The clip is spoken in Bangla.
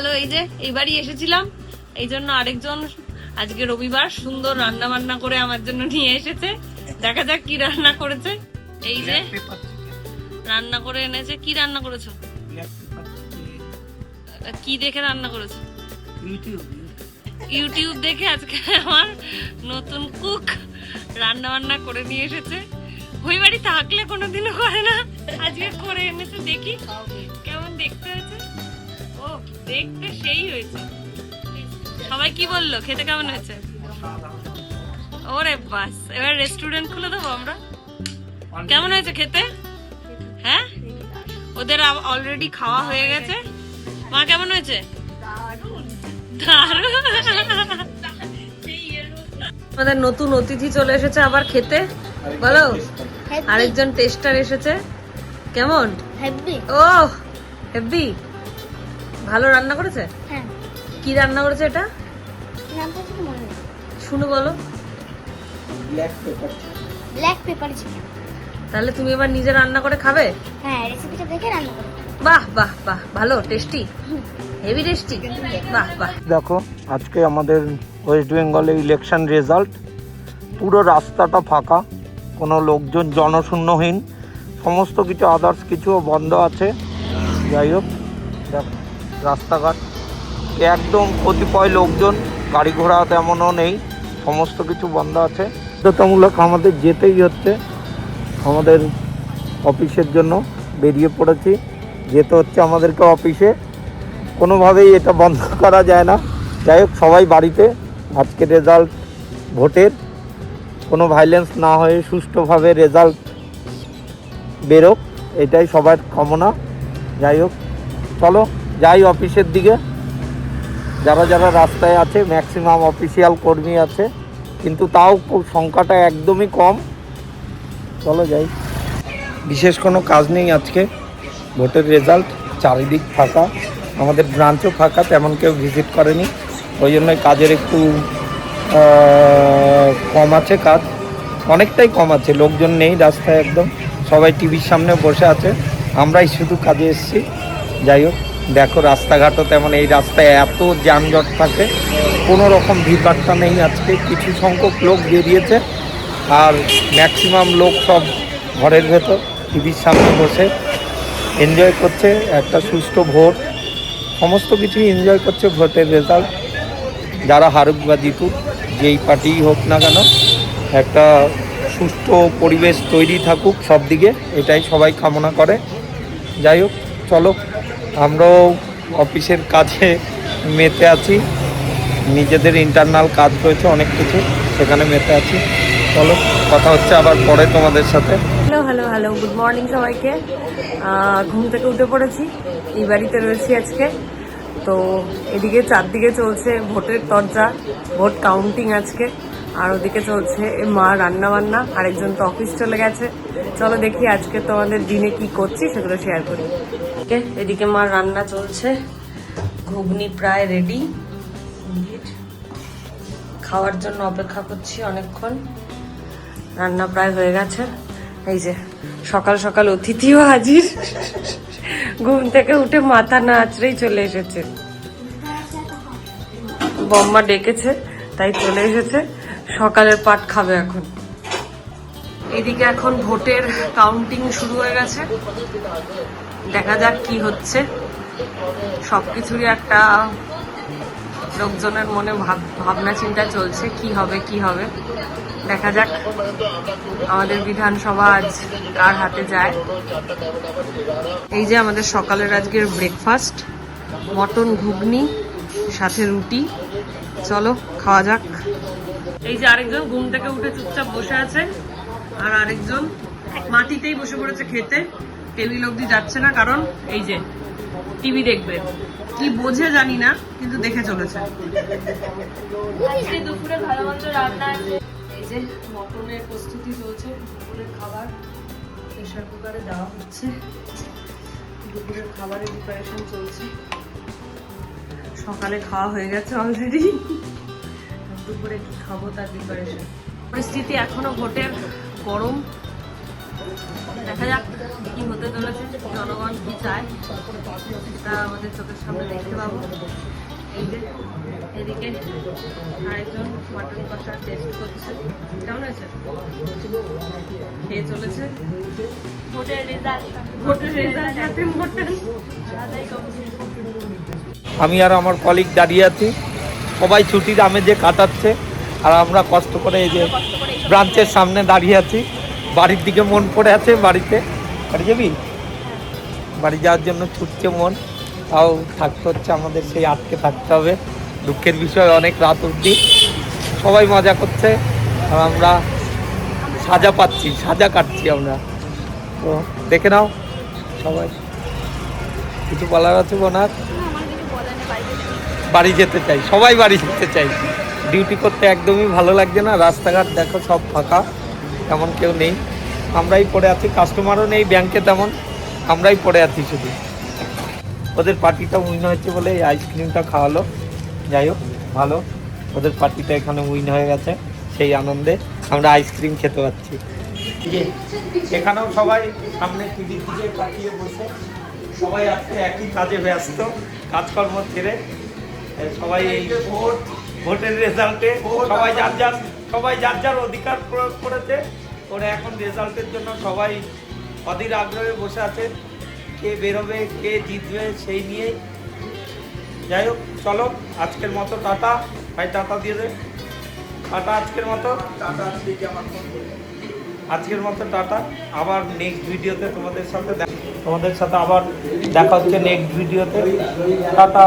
হ্যালো, এই যে এইবারই এসেছিলাম, এই জন্য আরেকজন আজকে রবিবার সুন্দর রান্না বান্না করে আমার জন্য নিয়ে এসেছে। দেখা যাক কি রান্না করেছে। এই যে রান্না করে এনেছে। কি রান্না করেছো? কি দেখে রান্না করেছো? ইউটিউব দেখে আজকে আমার নতুন কুক রান্না বান্না করে নিয়ে এসেছে। ওই বাড়ি থাকলে কোনোদিনও করে না, আজকে করে এনেছে। দেখি কেমন দেখতে হয়েছে। ও দেখতে সেই হয়েছে। সবাই কি বললো, খেতে কেমন হয়েছে? ওরে বাস, এবার রেস্টুরেন্ট খুলে দেবো আমরা। কেমন হয়েছে খেতে? হ্যাঁ, ওদের অলরেডি খাওয়া হয়ে গেছে। মা কেমন হয়েছে? আমাদের নতুন অতিথি চলে এসেছে আবার খেতে। বলো, আরেকজন টেস্টার এসেছে। কেমন? ও হেভি, ভালো রান্না করেছে। কি রান্না করেছে এটা? শুনো বলো। Black pepper chicken. তাহলে তুমি এবার নিজে রান্না করে খাবে? হ্যাঁ, রেসিপিটা দেখে রান্না করব। বাহ বাহ বাহ, ভালো, টেস্টি, হেভি টেস্টি। বাহ বাহ। দেখো, আজকে আমাদের ওয়েস্ট বেঙ্গলে ইলেকশন রেজাল্ট। পুরো রাস্তাটা ফাঁকা, কোনো লোকজন, জনশূন্যহীন, সমস্ত কিছু আদার্স কিছুও বন্ধ আছে। যাই হোক, দেখো রাস্তাঘাট একদম কতিপয় লোকজন, গাড়ি ঘোড়া তেমনও নেই, সমস্ত কিছু বন্ধ আছে। বাধ্যতামূলক আমাদের যেতেই হচ্ছে, আমাদের অফিসের জন্য বেরিয়ে পড়েছি, যেতে হচ্ছে আমাদেরকে অফিসে। কোনোভাবেই এটা বন্ধ করা যায় না। যাই হোক, সবাই বাড়িতে। আজকে রেজাল্ট ভোটের কোনো ভাইলেন্স না হয়ে সুষ্ঠুভাবে রেজাল্ট বেরোক, এটাই সবার কামনা। যাই হোক, চলো যাই অফিসের দিকে। যারা যারা রাস্তায় আছে ম্যাক্সিমাম অফিসিয়াল কর্মী আছে, কিন্তু তাও সংখ্যাটা একদমই কম। চলো যাই। বিশেষ কোনো কাজ নেই আজকে, ভোটের রেজাল্ট, চারিদিক ফাঁকা, আমাদের ব্রাঞ্চও ফাঁকা, তেমন কেউ ভিজিট করেনি। ওই জন্যই কাজের একটু কম আছে, কাজ অনেকটাই কম আছে, লোকজন নেই রাস্তায়, একদম সবাই টিভির সামনে বসে আছে, আমরাই শুধু কাজে এসেছি। যাই হোক, দেখো রাস্তাঘাটও তেমন, এই রাস্তায় এত যানজট থাকে, কোনো রকম ভিড়ভাট্টা নেই আজকে। কিছু সংখ্যক লোক বেরিয়েছে, আর ম্যাক্সিমাম লোক সব ঘরের ভেতর টিভির সামনে বসে এনজয় করছে একটা সুষ্ঠু ভোট, সমস্ত কিছুই এনজয় করছে ভোটের রেজাল্ট। যারা হারুক বা জিতুক, যেই পার্টিই হোক না কেন, একটা সুষ্ঠু পরিবেশ তৈরি থাকুক সব দিকে, এটাই সবাই কামনা করে। যাই হোক, চলো আমরাও অফিসের কাজে মেতে আছি, নিজেদের ইন্টারনাল কাজ রয়েছে অনেক কিছু, সেখানে মেতে আছি। চলো, কথা হচ্ছে আবার পরে তোমাদের সাথে। Hello hello hello, good morning সবাইকে। ঘুম থেকে উঠে পড়েছি, এই বাড়িতে রয়েছি আজকে। তো এদিকে চারদিকে চলছে ভোটের তরজা, ভোট কাউন্টিং আজকে, আর ওদিকে চলছে মা রান্না বান্না, আরেকজন তো অফিস চলে গেছে। চলো দেখি আজকে তোমাদের দিনে কি করছি সেগুলো শেয়ার করি। এদিকে মা রান্না চলছে, ঘুগনি প্রায় রেডি, খাওয়ার জন্য অপেক্ষা করছি অনেকক্ষণ। রান্না প্রায় হয়ে গেছে। এই যে সকাল সকাল অতিথিও হাজির, ঘুম থেকে উঠে মাথা না আঁচড়েই চলে এসেছে। বম্মা ডেকেছে তাই চলে এসেছে, সকালের পাট খাবে এখন। এদিকে এখন ভোটের কাউন্টিং শুরু হয়ে গেছে, দেখা যাক কি হচ্ছে। সবকিছুরই একটা লোকজনের মনে ভাবনা চিন্তা চলছে, কি হবে কি হবে, দেখা যাক আমাদের বিধানসভা আজ কার হাতে যায়। এই যে আমাদের সকালের আজকের ব্রেকফাস্ট, মটন ঘুগনি সাথে রুটি। চলো খাওয়া যাক। এই যে আরেকজন ঘুম থেকে উঠে চুপচাপ বসে আছে, আর আরেকজন মাটিতেই বসে পড়েছে খেতে, টেবিল অব্দি যাচ্ছে না, কারণ এই যে টিভি দেখবে, কি বোঝে জানি না, কিন্তু দেখে চলেছে। দুপুরে ভালো মন্দ রান্না আছে। এই যে মটনের প্রস্তুতি চলছে, দুপুরের খাবার প্রেসার কুকারে দেওয়া হচ্ছে, দুপুরের খাবারের প্রিপারেশন চলছে। সকালে খাওয়া হয়ে গেছে অলরেডি, দুপুরে কি খাবো তার প্রিপারেশন। পরিস্থিতি এখনো ভোটের গরম, দেখা যাক কি হতে চলেছে, জনগণ কি চায় সেটা আমাদের চোখের সামনে দেখতে পাবো। এই যে এদিকে আরেকজন মাটন কষা টেস্ট করছে, কেমন আছে খেয়ে চলেছে। ভোটের রেজাল্ট হ্যাপি মটন। আমি আর আমার কলিগ দাঁড়িয়ে আছি, সবাই ছুটির আমেজে কাটাচ্ছে আর আমরা কষ্ট করে এই যে ব্রাঞ্চের সামনে দাঁড়িয়ে আছি। বাড়ির দিকে মন পড়ে আছে, বাড়ি যাবি? বাড়ি যাওয়ার জন্য ছুটছে মন, তাও থাকতে হচ্ছে আমাদের, সেই আটকে থাকতে হবে। দুঃখের বিষয় অনেক রাত অবধি সবাই মজা করছে আর আমরা সাজা কাটছি আমরা। তো দেখে নাও সবাই, কিছু বলার আছে বোনার? বাড়ি যেতে চাই, সবাই বাড়ি যেতে চাই। ডিউটি করতে একদমই ভালো লাগছে না, রাস্তাঘাট দেখো সব ফাঁকা, তেমন কেউ নেই, আমরাই পড়ে আছি, কাস্টমারও নেই ব্যাংকে তেমন, আমরাই পড়ে আছি শুধু। ওদের পার্টিটা উইন হয়েছে বলে এই আইসক্রিমটা খাওয়ালো, যাই হোক ভালো, ওদের পার্টিটা এখানে উইন হয়ে গেছে, সেই আনন্দে আমরা আইসক্রিম খেতে পাচ্ছি। এখানেও সবাই সামনে টিভির দিকে তাকিয়ে বসে, সবাই আজকে একই কাজে ব্যস্ত, কাজকর্ম ছেড়ে সবাই এই ভোটের রেজাল্টে সবাই যার যার অধিকার প্রয়োগ করেছে, ওরা এখন রেজাল্টের জন্য সবাই অধীর আগ্রহে বসে আছে, কে বেরোবে কে জিতবে সেই নিয়েই। যাই হোক চলো, আজকের মতো টাটা। ভাই টাটা দিয়ে দে, টাটা আজকের মতো, টাটা। আবার নেক্সট ভিডিওতে তোমাদের সাথে আবার দেখা হচ্ছে নেক্সট ভিডিওতে, টাটা।